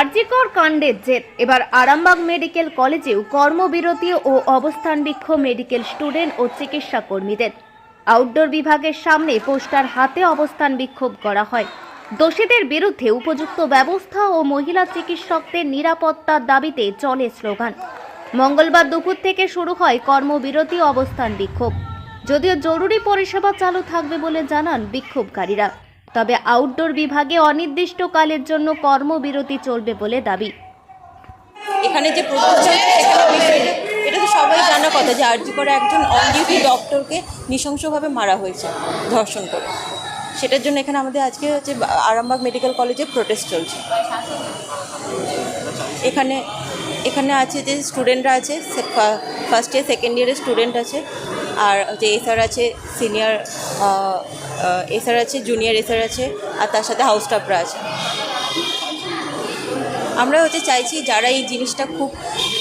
আরজিকর কাণ্ডের জের এবার আরামবাগ মেডিকেল কলেজেও কর্মবিরতি ও অবস্থান বিক্ষোভ মেডিকেল স্টুডেন্ট ও চিকিৎসা কর্মীদের। আউটডোর বিভাগের সামনে পোস্টার হাতে অবস্থান বিক্ষোভ করা হয়। দোষীদের বিরুদ্ধে উপযুক্ত ব্যবস্থা ও মহিলা চিকিৎসকদের নিরাপত্তার দাবিতে চলে স্লোগান। মঙ্গলবার দুপুর থেকে শুরু হয় কর্মবিরতি অবস্থান বিক্ষোভ। যদিও জরুরি পরিষেবা চালু থাকবে বলে জানান বিক্ষোভকারীরা, তবে আউটডোর বিভাগে অনির্দিষ্টকালের জন্য কর্মবিরতি চলবে বলে দাবি। এখানে যে প্রতিষ্ঠান এটা তো সবাই জানা কথা যে আরজিকরে একজন অন ডিউটি ডক্টরকে নৃশংসভাবে মারা হয়েছে ধর্ষণ করে। সেটার জন্য এখানে আমাদের আজকে হচ্ছে আরামবাগ মেডিকেল কলেজে প্রোটেস্ট চলছে। এখানে আছে যে স্টুডেন্টরা আছে, ফার্স্ট ইয়ার সেকেন্ড ইয়ারের স্টুডেন্ট আছে, আর যে এসআর আছে, সিনিয়র এসআর আছে, জুনিয়র এসআর আছে, আর তার সাথে হাউস স্টাফরা আছে। আমরা চাইছি যারা এই জিনিসটা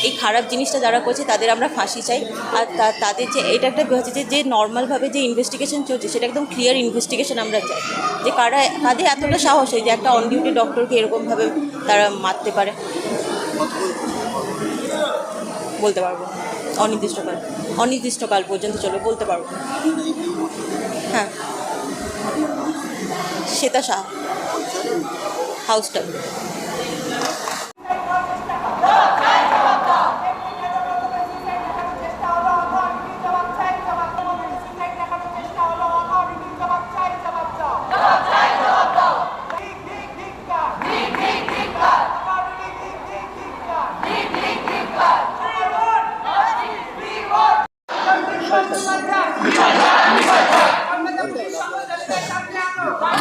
এই খারাপ জিনিসটা যারা করছে তাদের আমরা ফাঁসি চাই। আর তাদের যে এটা একটা হচ্ছে যে নর্মালভাবে যে ইনভেস্টিগেশন চলছে সেটা একদম ক্লিয়ার ইনভেস্টিগেশন আমরা চাই, যে কাদের এতটা সাহস হয় যে একটা অন ডিউটি ডক্টরকে এরকমভাবে তারা মারতে পারে। বলতে পারবো অনির্দিষ্টকাল পর্যন্ত চলবে, বলতে পারবো। হ্যাঁ, শ্বেতা শাহ, হাউস স্টাফ।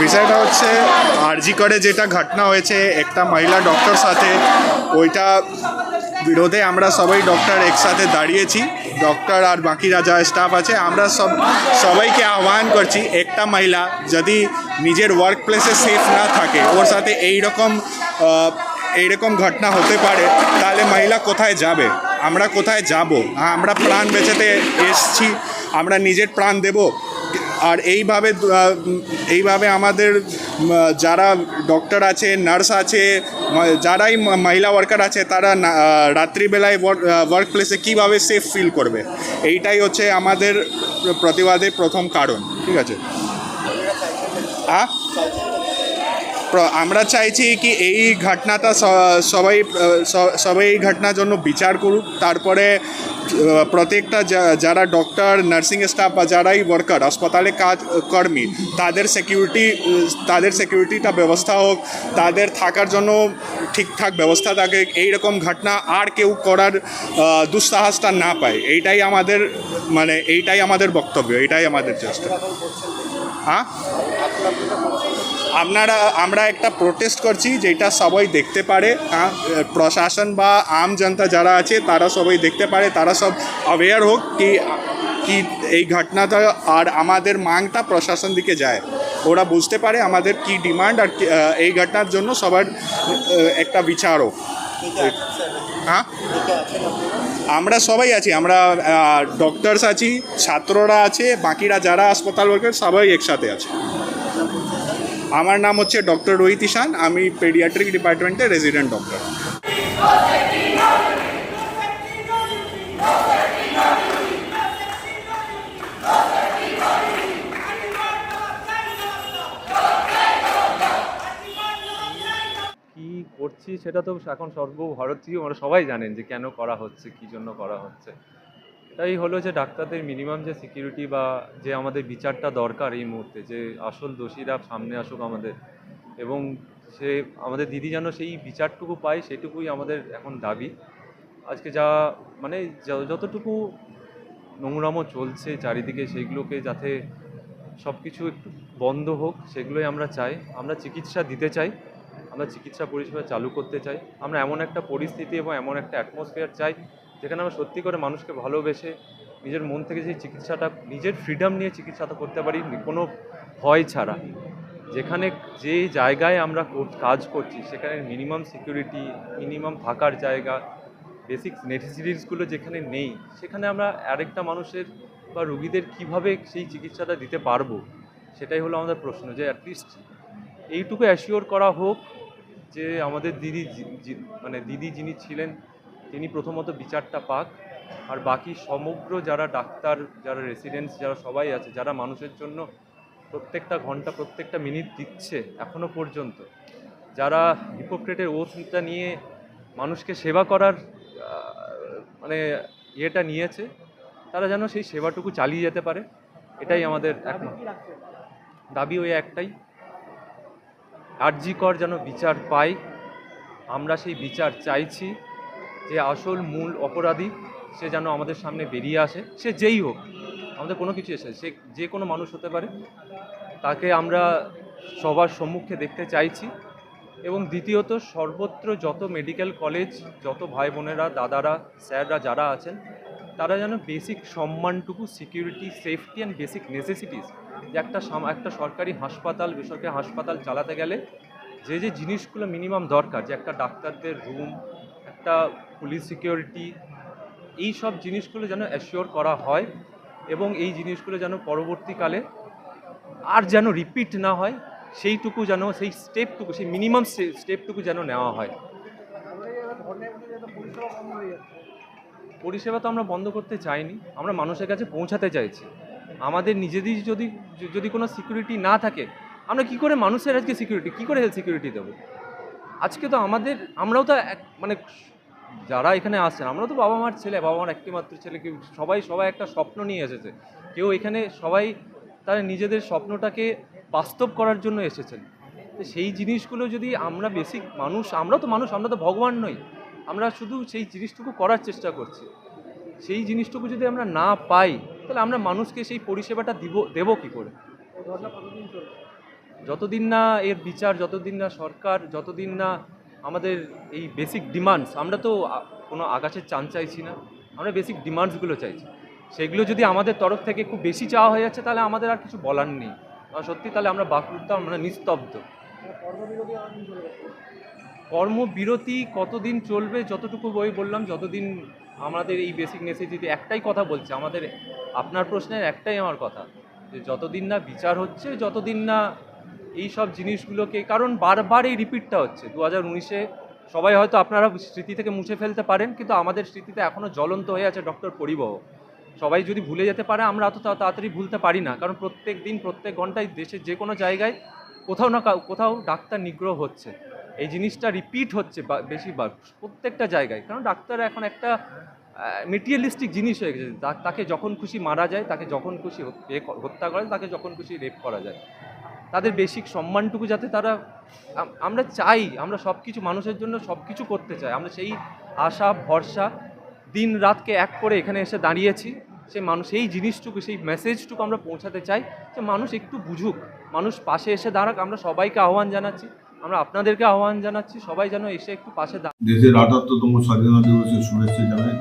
বিষয়টা হচ্ছে আরজিকরে যেটা ঘটনা হয়েছে একটা মহিলা ডক্টর সাথে, ওইটা বিরোধে আমরা সবাই ডক্টর একসাথে দাঁড়িয়েছি। ডক্টর আর বাকিরা যা স্টাফ আছে আমরা সবাইকে আহ্বান করছি, একটা মহিলা যদি নিজের ওয়ার্ক প্লেসে সেফ না থাকে, ওর সাথে এইরকম ঘটনা হতে পারে, তাহলে মহিলা কোথায় যাবে? আমরা কোথায় যাব? আমরা প্রাণ বেঁচাতে এসছি, আমরা নিজের প্রাণ দেব। আর এইভাবে আমাদের যারা ডক্টর আছে, নার্স আছে, যারাই মহিলা ওয়ার্কার আছে, তারা রাত্রিবেলায় ওয়ার্ক প্লেসে কীভাবে সেফ ফিল করবে, এইটাই হচ্ছে আমাদের প্রতিবাদের প্রথম কারণ। ঠিক আছে, আমরা চাইছি কি এই ঘটনাটা সবাই এই ঘটনার জন্য বিচার করুক। তারপরে প্রত্যেকটা যারা ডক্টর, নার্সিং স্টাফ বা যারাই ওয়ার্কার, হাসপাতালে কর্মী, তাদের সিকিউরিটিটা ব্যবস্থা হোক, তাদের থাকার জন্য ঠিকঠাক ব্যবস্থা থাকে, এইরকম ঘটনা আর কেউ করার দুঃসাহসটা না পায়। এইটাই আমাদের বক্তব্য, এইটাই আমাদের চেষ্টা। হ্যাঁ, আমরা একটা প্রোটেস্ট করছি যেটা সবাই দেখতে পারে, প্রশাসন বা আম জনতা যারা আছে তারা সবাই দেখতে পারে, তারা সব অ্যাওয়্যার হোক কি এই ঘটনাটা আর আমাদের মাংটা প্রশাসন দিকে যায়, ওরা বুঝতে পারে আমাদের কি ডিমান্ড, আর এই ঘটনার জন্য সবার একটা বিচার হোক। হ্যাঁ, আমরা সবাই আছি, আমরা ডক্টরস আছি, ছাত্ররা আছে, বাকিরা যারা হাসপাতাল ওয়ার্কার সবাই একসাথে আছে। আমার নাম হচ্ছে ডক্টর রোহিত ঈশান, আমি পেডিয়াট্রিক ডিপার্টমেন্টের রেজিডেন্ট ডক্টর। কি করছি সেটা তো এখন সর্বভারতীয় আমরা সবাই জানেন যে কেন করা হচ্ছে, কী জন্য করা হচ্ছে। এটাই হলো যে ডাক্তারদের মিনিমাম যে সিকিউরিটি বা যে আমাদের বিচারটা দরকার এই মুহূর্তে, যে আসল দোষীরা সামনে আসুক আমাদের, এবং সে আমাদের দিদি যেন সেই বিচারটুকু পায়, সেটুকুই আমাদের এখন দাবি। আজকে যতটুকু নোংরামো চলছে চারিদিকে, সেইগুলোকে যাতে সব কিছু একটু বন্ধ হোক, সেগুলোই আমরা চাই। আমরা চিকিৎসা দিতে চাই, আমরা চিকিৎসা পরিষেবা চালু করতে চাই। আমরা এমন একটা পরিস্থিতি এবং এমন একটা অ্যাটমসফিয়ার চাই যেখানে আমরা সত্যি করে মানুষকে ভালোবেসে নিজের মন থেকে সেই চিকিৎসাটা, নিজের ফ্রিডম নিয়ে চিকিৎসাটা করতে পারি, কোনো ভয় ছাড়া। যেখানে যে জায়গায় আমরা কাজ করছি সেখানে মিনিমাম সিকিউরিটি, মিনিমাম থাকার জায়গা, বেসিক নেসেসিটিসগুলো যেখানে নেই, সেখানে আমরা আরেকটা মানুষের বা রুগীদের কিভাবে সেই চিকিৎসাটা দিতে পারবো, সেটাই হলো আমাদের প্রশ্ন। যে অ্যাটলিস্ট এইটুকু অ্যাসিওর করা হোক যে আমাদের দিদি মানে দিদি যিনি ছিলেন তিনি প্রথমত বিচারটা পাক, আর বাকি সমগ্র যারা ডাক্তার, যারা রেসিডেন্টস, যারা সবাই আছে, যারা মানুষের জন্য প্রত্যেকটা ঘন্টা প্রত্যেকটা মিনিট দিচ্ছে এখনো পর্যন্ত, যারা হিপোক্রেটের ওথটা নিয়ে মানুষকে সেবা করার মানে ইয়েটা নিয়েছে, তারা যেন সেই সেবাটুকু চালিয়ে যেতে পারে, এটাই আমাদের দাবি। ওই একটাই, আরজি কর যেন বিচার পায়। আমরা সেই বিচার চাইছি, যে আসল মূল অপরাধী সে যেন আমাদের সামনে বেরিয়ে আসে, সে যেই হোক, আমাদের কোনো কিছু এসে সে যে কোনো মানুষ হতে পারে, তাকে আমরা সবার সম্মুখে দেখতে চাইছি। এবং দ্বিতীয়ত, সর্বত্র যত মেডিকেল কলেজ, যত ভাই বোনেরা, দাদারা, স্যাররা যারা আছেন, তারা যেন বেসিক সম্মানটুকু, security, safety and basic necessities, যে একটা সরকারি হাসপাতাল, বেসরকারি হাসপাতাল চালাতে গেলে যে যে জিনিসগুলো মিনিমাম দরকার, যে একটা ডাক্তারদের রুম, একটা পুলিশ সিকিউরিটি, এই সব জিনিসগুলো যেন অ্যাসিওর করা হয়, এবং এই জিনিসগুলো যেন পরবর্তীকালে আর যেন রিপিট না হয়, সেইটুকু যেন, সেই স্টেপটুকু, সেই মিনিমাম স্টেপটুকু যেন নেওয়া হয়। পরিষেবা তো আমরা বন্ধ করতে চাইনি, আমরা মানুষের কাছে পৌঁছাতে চাইছি। আমাদের নিজেদের যদি কোনো সিকিউরিটি না থাকে, আমরা কি করে মানুষের আজকে সিকিউরিটি, কী করে হেলথ সিকিউরিটি দেবো? আজকে তো আমরাও তো মানে যারা এখানে আসছেন, আমরা তো বাবা মার ছেলে, বাবা মার একটি মাত্র ছেলে, কেউ সবাই একটা স্বপ্ন নিয়ে এসেছে। কেউ এখানে সবাই তারা নিজেদের স্বপ্নটাকে বাস্তব করার জন্য এসেছেন। তো সেই জিনিসগুলো যদি আমরা বেসিক মানুষ, আমরা তো ভগবান নই, আমরা শুধু সেই জিনিসটুকু করার চেষ্টা করছি। সেই জিনিসটুকু যদি আমরা না পাই, তাহলে আমরা মানুষকে সেই পরিষেবাটা দেবো কী করে? যতদিন না এর বিচার, যতদিন না সরকার, যতদিন না আমাদের এই বেসিক ডিমান্ডস, আমরা তো কোনো আকাশের চান চাইছি না, আমরা বেসিক ডিমান্ডসগুলো চাইছি। সেগুলো যদি আমাদের তরফ থেকে খুব বেশি চাওয়া হয়ে যাচ্ছে, তাহলে আমাদের আর কিছু বলার নেই। সত্যি তাহলে আমরা বাকরুদ্ধ, আমরা নিস্তব্ধ। কর্মবিরতি কতদিন চলবে? যতটুকু বললাম, যতদিন আমাদের এই বেসিক নেসেসিটি, একটাই কথা বলছে আমাদের, আপনার প্রশ্নের একটাই আমার কথা, যে যতদিন না বিচার হচ্ছে, যতদিন না এই সব জিনিসগুলোকে, কারণ বারবার এই রিপিটটা হচ্ছে। 2019-এ সবাই হয়তো আপনারা স্মৃতি থেকে মুছে ফেলতে পারেন, কিন্তু আমাদের স্মৃতিতে এখনও জ্বলন্ত হয়ে আছে ডক্টর পরিবহ। সবাই যদি ভুলে যেতে পারে, আমরা অত তাড়াতাড়ি ভুলতে পারি না, কারণ প্রত্যেক দিন, প্রত্যেক ঘন্টায় দেশের যে কোনো জায়গায় কোথাও না কোথাও ডাক্তার নিগ্রহ হচ্ছে। এই জিনিসটা রিপিট হচ্ছে বেশিরভাগ প্রত্যেকটা জায়গায়, কারণ ডাক্তার এখন একটা মেটেরিয়ালিস্টিক জিনিস হয়ে গেছে। তাকে যখন খুশি মারা যায়, তাকে যখন খুশি হত্যা করা যায়, তাকে যখন খুশি রেপ করা যায়। তাদের বেসিক সম্মানটুকু যাতে তারা, আমরা চাই, আমরা সব কিছু মানুষের জন্য সব কিছু করতে চাই। আমরা সেই আশা ভরসা দিন রাতকে এক করে এখানে এসে দাঁড়িয়েছি। সেই জিনিসটুকু, সেই মেসেজটুকু আমরা পৌঁছাতে চাই, যে মানুষ একটু বুঝুক, মানুষ পাশে এসে দাঁড়াক। আমরা সবাইকে আহ্বান জানাচ্ছি, আমরা আপনাদেরকে আহ্বান জানাচ্ছি, সবাই যেন এসে একটু পাশে দাঁড়ান। দেশের ৭৮তম স্বাধীনতা দিবসের শুভেচ্ছা জানাই।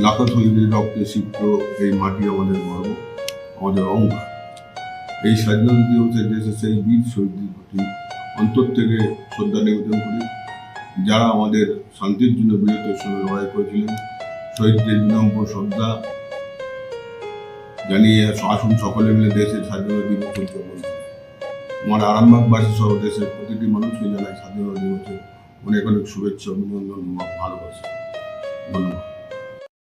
লাখো শহীদের রক্তে সিক্ত এই মাটি আমাদের গর্ব, আমাদের অহংকার। এই স্বাধীনতা দিবসে দেশের সেই বীর শহীদদের প্রতি অন্তর থেকে শ্রদ্ধা নিবেদন করি, যারা আমাদের শান্তির জন্য বীরত্বের সঙ্গে লড়াই করেছিলেন। শহীদদের বিনম্র শ্রদ্ধা জানিয়ে আসুন সকলে মিলে দেশের স্বাধীনতা দিবস উদযাপন করি। আমার আরামবাগবাসী সহ দেশের প্রতিটি মানুষকে জানাই স্বাধীনতা দিবসের অনেক অনেক শুভেচ্ছা, অভিনন্দন, ভালোবাসা। ধন্যবাদ।